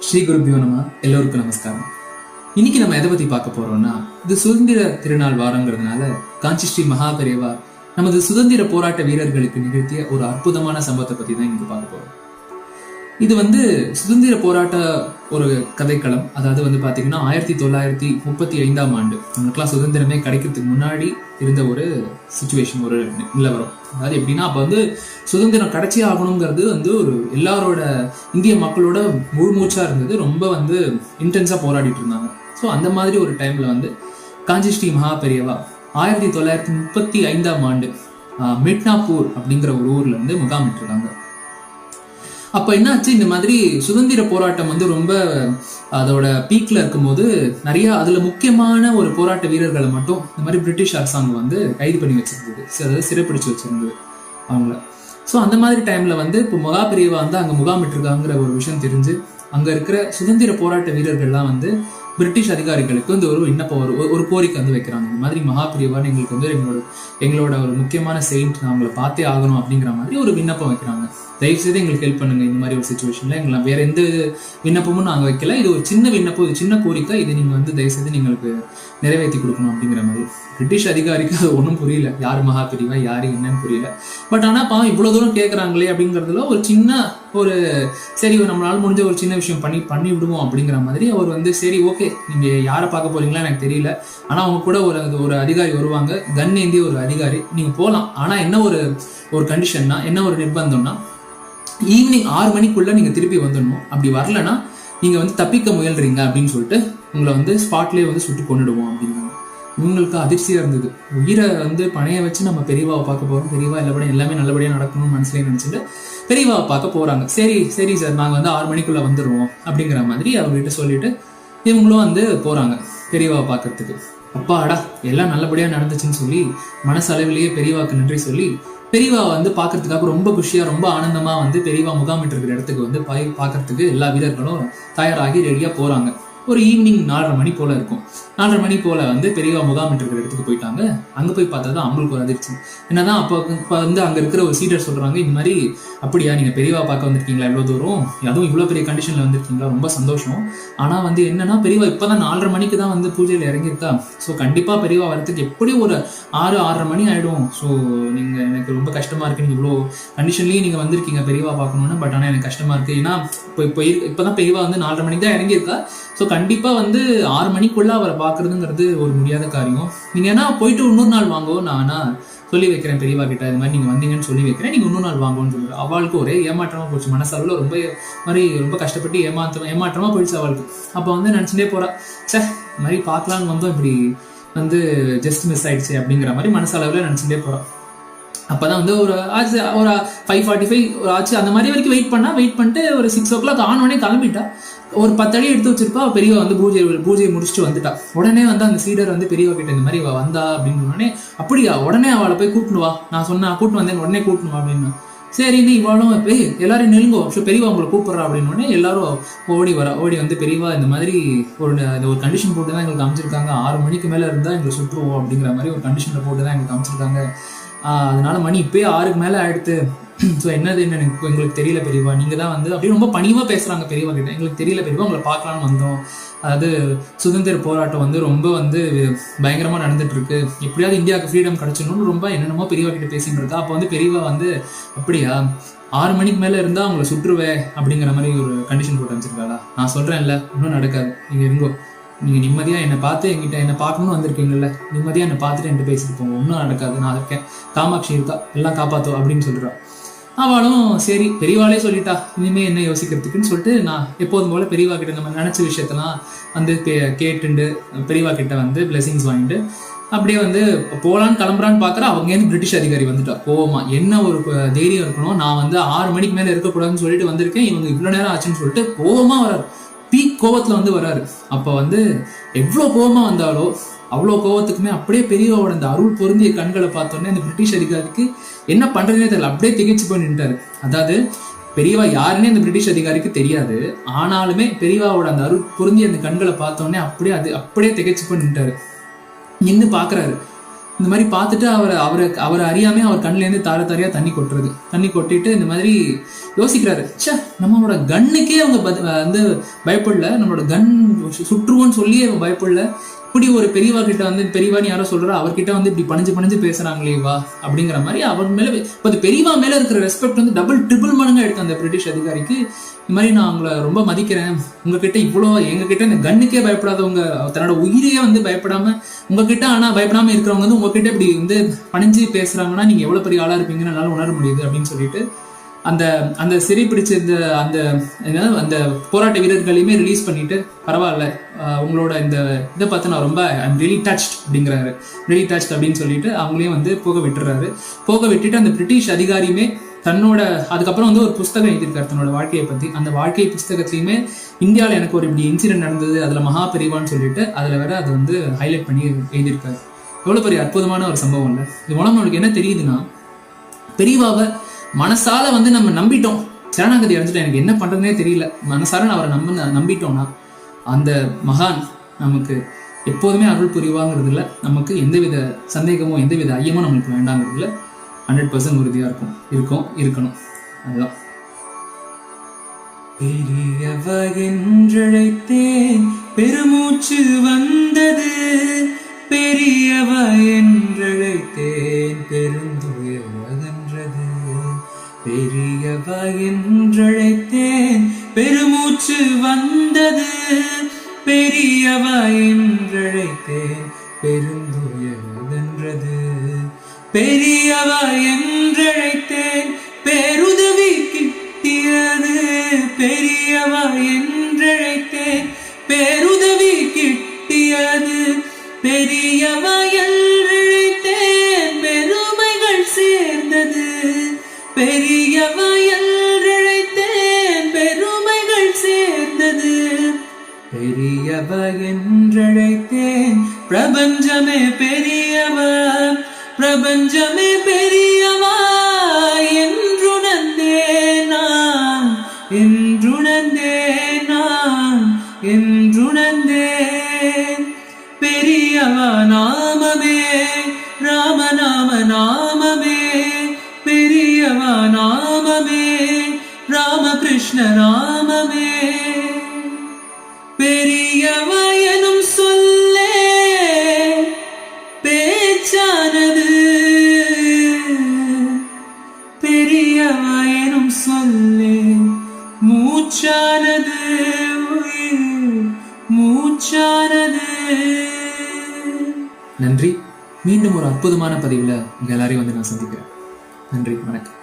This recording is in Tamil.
ஸ்ரீ குருபியோ நம. எல்லோருக்கும் நமஸ்காரம். இன்னைக்கு நம்ம எதை பத்தி பார்க்க போறோம்னா, இது சுதந்திர திருநாள் வாரங்கிறதுனால காஞ்சி ஸ்ரீ மகாபெரிவா நமது சுதந்திர போராட்ட வீரர்களுக்கு நிகழ்த்திய ஒரு அற்புதமான சம்பவத்தை பத்தி தான் இங்க பார்க்க போறோம். இது சுதந்திர போராட்ட ஒரு கதைக்களம். அதாவது பாத்தீங்கன்னா 1935ஆம் ஆண்டு நம்மளுக்கெல்லாம் சுதந்திரமே கிடைக்கிறதுக்கு முன்னாடி இருந்த ஒரு சுச்சுவேஷன், ஒரு நிலவரம். அதாவது எப்படின்னா, அப்ப சுதந்திரம் கிடைச்சே ஆகணுங்கிறது ஒரு எல்லாரோட இந்திய மக்களோட முழு மூச்சா இருந்தது. ரொம்ப இன்டென்ஸா போராடிட்டு இருந்தாங்க. ஸோ அந்த மாதிரி ஒரு டைம்ல காஞ்சி ஸ்ரீ மகா பெரியவா 1935ஆம் ஆண்டு மிட்னாப்பூர் அப்படிங்கிற ஒரு ஊர்ல முகாமிட்டிருக்காங்க. அப்ப என்னாச்சு, இந்த மாதிரி சுதந்திர போராட்டம் ரொம்ப அதோட பீக்ல இருக்கும்போது நிறைய அதுல முக்கியமான ஒரு போராட்ட வீரர்களை மட்டும் இந்த மாதிரி பிரிட்டிஷ் அரசாங்கம் கைது பண்ணி வச்சிருந்தது, அதாவது சிறைப்பிடிச்சு வச்சிருந்தது அவங்கள. ஸோ அந்த மாதிரி டைம்ல இப்போ மகா பெரியவா அங்க முகாமிட்டிருக்காங்கிற ஒரு விஷயம் தெரிஞ்சு அங்க இருக்கிற சுதந்திர போராட்ட வீரர்கள்லாம் பிரிட்டிஷ் அதிகாரிகளுக்கு ஒரு விண்ணப்பம், ஒரு கோரிக்கை வைக்கிறாங்க. இந்த மாதிரி மகா பெரியவான்னு எங்களுக்கு எங்களோட ஒரு முக்கியமான செயின்ட், நான் அவங்களை பார்த்தே ஆகணும் அப்படிங்கிற மாதிரி ஒரு விண்ணப்பம் வைக்கிறாங்க. தயவு செய்து எங்களுக்கு ஹெல்ப் பண்ணுங்க. இந்த மாதிரி ஒரு சுச்சுவேஷன்ல எங்களை வேற எந்த விண்ணப்பமும் நாங்க வைக்கல. இது ஒரு சின்ன விண்ணப்பம், ஒரு சின்ன கோரிக்கை. இது நீங்க தயவு செய்து நீங்களுக்கு நிறைவேற்றி கொடுக்கணும் அப்படிங்கிற மாதிரி. பிரிட்டிஷ் அதிகாரிக்கு அது ஒன்றும் புரியல, யாரு மகா பெரியவா, யாரு என்னன்னு புரியல. பட் ஆனா இவ்வளவு தூரம் கேட்கறாங்களே அப்படிங்கறதுல ஒரு சின்ன ஒரு சரி, நம்மளால முடிஞ்ச ஒரு சின்ன விஷயம் பண்ணி விடுவோம் அப்படிங்கிற மாதிரி அவர் சரி ஓகே, நீங்க யாரை பார்க்க போறீங்களா எனக்கு தெரியல, ஆனா அவங்க கூட ஒரு அதிகாரி வருவாங்க, கன் ஏந்திய ஒரு அதிகாரி, நீங்க போகலாம். ஆனா என்ன ஒரு கண்டிஷன்னா, என்ன ஒரு நிர்பந்தம்னா, ஈவினிங் 6 மணிக்குள்ள நீங்க திருப்பி வந்துடணும். அப்படி வரலன்னா நீங்க தப்பிக்க முயல்றீங்க அப்படின்னு சொல்லிட்டு உங்களை ஸ்பாட்லயே சுட்டு கொண்டுடுவோம் அப்படிங்கிறாங்க. இவங்களுக்கு அதிர்ச்சியா இருந்தது. உயிரை பணைய வச்சு நம்ம பெரியவாவை பார்க்க போறோம், பெரியவா எல்லாமே நல்லபடியா நடக்கணும்னு மனசுலயே நினைச்சிட்டு பெரியவாவை பார்க்க போறாங்க. சரி சார், நாங்க 6 மணிக்குள்ள வந்துடுவோம் அப்படிங்கிற மாதிரி அவர்கிட்ட சொல்லிட்டு இவங்களும் போறாங்க பெரியவாவை பார்க்கறதுக்கு. அப்பாடா எல்லாம் நல்லபடியா நடந்துச்சுன்னு சொல்லி மனசளவிலேயே பெரியவாக்கு நன்றி சொல்லி பெரியவா பாக்குறதுக்காக ரொம்ப குஷியா, ரொம்ப ஆனந்தமா பெரியவா முகாமிட்டு இருக்கிற இடத்துக்கு பாக்குறதுக்கு எல்லா வீரர்களும் தயாராகி ரெடியா போறாங்க. ஒரு ஈவினிங் 4:30 மணி போல இருக்கும். 4:30 மணி போல பெரியவா முகாமிட்டு இருக்கிற இடத்துக்கு போயிட்டாங்க. அங்க போய் பார்த்தா தான் அவங்களுக்கு ஒரு அதிர்ச்சி. என்னதான் அப்ப அங்க இருக்கிற ஒரு சீடர் சொல்றாங்க, இந்த மாதிரி அப்படியா நீங்க பெரியவா பார்க்க வந்திருக்கீங்களா, இவ்வளவு தூரம், அதுவும் இவ்வளவு பெரிய கண்டிஷன்ல வந்திருக்கீங்களா, ரொம்ப சந்தோஷம். ஆனா என்னன்னா, பெரியவா இப்பதான் 4:30 மணிக்கு தான் பூஜையில இறங்கியிருக்கா. ஸோ கண்டிப்பா பெரியவா வரத்துக்கு எப்படியும் ஒரு 6-6:30 மணி ஆயிடும். ஸோ நீங்க எனக்கு ரொம்ப கஷ்டமா இருக்கு, நீங்க இவ்வளோ கண்டிஷன்லயும் நீங்க வந்திருக்கீங்க பெரியவா பார்க்கணும்னு. பட் ஆனா எனக்கு கஷ்டமா இருக்கு. ஏன்னா இப்பதான் பெரியவா 4:30 மணிக்கு தான் இறங்கியிருக்கா. ஸோ கண்டிப்பா 6 மணிக்குள்ள அவரை பாக்குறதுங்கிறது ஒரு முடியாத காரியம். நீங்க ஏன்னா போயிட்டு இன்னொரு நாள் வாங்குவோம், நான் வேணா சொல்லி வைக்கிறேன் பெரியவா கிட்ட, இது மாதிரி நீங்க வந்தீங்கன்னு சொல்லி வைக்கிறேன், நீங்க இன்னொரு நாள் வாங்குவோன்னு சொல்லுவாரு. அவளுக்கு ஒரே ஏமாற்றமா போச்சு. மனசளவுல ரொம்ப கஷ்டப்பட்டு ஏமாற்றமா போயிடுச்சு அவளுக்கு. அப்ப நினைச்சுட்டே போறா, சே இந்த மாதிரி பார்க்கலான்னு வந்தோம், இப்படி ஜஸ்ட் மிஸ் ஆயிடுச்சு அப்படிங்கிற மாதிரி மனசளவுல நினைச்சுட்டே போறா. அப்பதான் ஒரு 5:45 ஆச்சு. அந்த மாதிரி வரைக்கும் வெயிட் பண்ணிட்டு ஒரு 6 o'clock ஆனோடனே கிளம்பிட்டா. ஒரு 10 அடி எடுத்து வச்சிருப்பா. பெரியவா பூஜையை முடிச்சுட்டு வந்துட்டா. உடனே அந்த சீடர் பெரியவா கிட்ட இந்த மாதிரி வந்தா அப்படின்னு உடனே, அப்படியா, உடனே அவளை போய் கூட்டினு வா, நான் சொன்னா கூட்டு வந்தேன், உடனே கூட்டினு வா அப்படின்னு. சரி நீ இவ்வளோ எல்லாரும் நெருங்கோ, பெரியவா உங்களை கூப்பிடுறா அப்படின்னு உடனே எல்லாரும் ஓடி பெரியவா இந்த மாதிரி ஒரு கண்டிஷன் போட்டு தான் எங்களுக்கு அமைச்சிருக்காங்க. 6 மணிக்கு மேல இருந்தா எங்களுக்கு சுற்றுவோம் அப்படிங்கிற மாதிரி ஒரு கண்டிஷன்ல போட்டு தான் எங்களுக்கு அமைச்சிருக்காங்க. அதனால மணி இப்பயே 6க்கு மேல ஆயிடுத்து. ஸோ என்னது எங்களுக்கு தெரியல பெரியவா, நீங்க தான் அப்படி ரொம்ப பணிவா பேசுறாங்க பெரியவா கிட்ட. எங்களுக்கு தெரியல பெரியவா, உங்களை பார்க்கலான்னு வந்தோம். அதாவது சுதந்திர போராட்டம் ரொம்ப பயங்கரமா நடந்துட்டு இருக்கு, எப்படியாவது இந்தியாவுக்கு ஃப்ரீடம் கிடைச்சணும்னு ரொம்ப என்னென்னமோ பெரியவா கிட்ட பேசிட்டு இருக்கா. அப்போ பெரியவா அப்படியா 6 மணிக்கு மேல இருந்தா அவங்களை சுற்றுவேன் அப்படிங்கிற மாதிரி ஒரு கண்டிஷன் போட்டு வச்சிருக்காளா. நான் சொல்றேன்ல, இன்னும் நடக்காது, நீங்க இருங்கோ, நீங்க நிம்மதியா என்னை பார்த்து என்னை பார்க்கணும்னு வந்திருக்கீங்கல்ல, நிம்மதியா என்னை பார்த்துட்டு என்கிட்ட பேசிட்டு போங்க, ஒன்றும் நடக்காது, நான் இருக்கேன், காமாட்சி இருக்கா, எல்லாம் காப்பாத்தோம் அப்படின்னு சொல்றா. அவளும் சரி பெரியவாளே சொல்லிட்டா, இனிமே என்ன யோசிக்கிறதுக்குன்னு சொல்லிட்டு நான் எப்போதும் போல பெரியவா கிட்ட நம்ம நினைச்ச விஷயத்தெல்லாம் கேட்டுண்டு பெரியவா கிட்ட பிளெஸிங்ஸ் வாங்கிட்டு அப்படியே போலான்னு கிளம்புறான்னு பாக்குறா. அவங்க பிரிட்டிஷ் அதிகாரி வந்துட்டா கோவமா. என்ன ஒரு தைரியம் இருக்கணும், நான் 6 மணிக்கு மேல இருக்கக்கூடாதுன்னு சொல்லிட்டு வந்திருக்கேன், இவங்க இவ்வளவு நேரம் ஆச்சுன்னு சொல்லிட்டு கோவமா வராரு. பீக் கோவத்துல வராரு. அப்ப எவ்வளவு கோவமா வந்தாலோ அவ்வளோ கோவத்துக்குமே அப்படியே பெரியவாவோட அந்த அருள் பொருந்திய கண்களை பார்த்தோன்னே அந்த பிரிட்டிஷ் அதிகாரிக்கு என்ன பண்றதுனே தெரியல, அப்படியே திகைச்சு போய் நின்றாரு. அதாவது பெரியவா யாருன்னே அந்த பிரிட்டிஷ் அதிகாரிக்கு தெரியாது, ஆனாலுமே பெரியவாவோட அந்த அருள் பொருந்திய அந்த கண்களை பார்த்தோன்னே அப்படியே திகைச்சு போய் நின்றாரு. நின்று பாக்குறாரு. இந்த மாதிரி பார்த்துட்டு அவரை அறியாமே அவர் கண்ணுலேருந்து தாரையா தண்ணி கொட்டிட்டு இந்த மாதிரி யோசிக்கிறாரு, ச்சே நம்மளோட கன்னுக்கே அவங்க வந்து பயப்படல, நம்மளோட கன் சுற்றுவோன்னு சொல்லி அவங்க பயப்படல, இப்படி ஒரு பெரியவா கிட்ட வந்து பெரியவான்னு யாரோ சொல்றா அவர்கிட்ட வந்து இப்படி பணிஞ்சு பேசுறாங்களேவா அப்படிங்கிற மாதிரி அவர் மேல இப்போ பெரியவா மேல இருக்கிற ரெஸ்பெக்ட் வந்து டபுள் ட்ரிபிள் மடங்கா எடுத்து அந்த பிரிட்டிஷ் அதிகாரிக்கு. இந்த மாதிரி நான் உங்களை ரொம்ப மதிக்கிறேன், உங்ககிட்ட இவ்வளோ எங்ககிட்ட இந்த கண்ணுக்கே பயப்படாதவங்க, தன்னோட உயிரையே வந்து பயப்படாம உங்ககிட்ட ஆனா பயப்படாம இருக்கிறவங்க வந்து உங்ககிட்ட இப்படி வந்து பணிஞ்சு பேசுறாங்கன்னா நீங்க எவ்வளவு பெரிய ஆளா இருப்பீங்கன்னு என்னால உணர முடியுது அப்படின்னு சொல்லிட்டு அந்த அந்த சிறை பிடிச்ச அந்த போராட்ட வீரர்களையுமே ரிலீஸ் பண்ணிட்டு, பரவாயில்ல உங்களோட இந்த இதை பார்த்து நான் ரொம்ப ஐம் ரியலி டச்ட் அப்படிங்கிறாரு. ரியலி டச்ட் அப்படின்னு சொல்லிட்டு அவங்களையும் வந்து போக விட்டுட்டு அந்த பிரிட்டிஷ் அதிகாரியுமே தன்னோட அதுக்கப்புறம் வந்து ஒரு புஸ்தகம் எழுதியிருக்காரு தன்னோட வாழ்க்கையை பத்தி. அந்த வாழ்க்கை புஸ்தகத்திலையுமே இந்தியாவில் எனக்கு ஒரு இப்படி இன்சிடென்ட் நடந்தது, அதுல மகா பெரியவான்னு சொல்லிட்டு அதுல வேற அதை வந்து ஹைலைட் பண்ணி எழுதியிருக்காரு. எவ்வளவு பெரிய அற்புதமான ஒரு சம்பவம் இல்லை? இது மூலம் நம்மளுக்கு என்ன தெரியுதுன்னா, பெரியவாவை மனசால வந்து நம்ம நம்பிட்டோம், சரணாகதி அடைஞ்சிட்டோம், எனக்கு என்ன பண்றதுனே தெரியல, மனசார அவரை நம்பிட்டோம்னா அந்த மகான் நமக்கு எப்போதுமே அருள் புரிவாங்கிறதுல நமக்கு எந்தவித சந்தேகமோ எந்தவித ஐயமோ நம்மளுக்கு வேண்டாங்கிறதுல 100% உறுதியா இருக்கணும். அதுதான். பெரியவா என்றழைத்தேன் பெருமூச்சு வந்தது, பெரியவா என்றழைத்தேன் பெருந்துயர் அகன்றது, பெரியவா என்றழைத்தேன் பெருமூச்சு வந்தது, பெரியவா என்றழைத்தேன் பெருந்துயர் அகன்றது, பெரியவா என்றழைத்தேன் பேருதவி கிட்டியது, பெரியவா என்றழைத்தேன் பேருதவி கிட்டியது, பெரியவா என்றழைத்தேன் பெருமைகள் சேர்ந்தது, பெரியவா என்றழைத்தேன் பெருமைகள் சேர்ந்தது, பெரியவா என்றழைத்தேன் பிரபஞ்சமே பெரியவா, பிரபஞ்சமே பெரியவா என்றுணர்ந்தேன் நான், என்றுணர்ந்தேன் பெரியவா நாமமே ராமநாம நாமமே, பெரியவா நாமமே ராமகிருஷ்ண நாமமே, பெரியவா எனும் சொல்லே பேச்சானது, பெரியவா எனும் சொல்லே மூச்சானது, மூச்சானது. நன்றி. மீண்டும் ஒரு அற்புதமான பதிவுல உங்க எல்லாரையும் வந்து நான் சந்திக்கிறேன். நன்றி, வணக்கம்.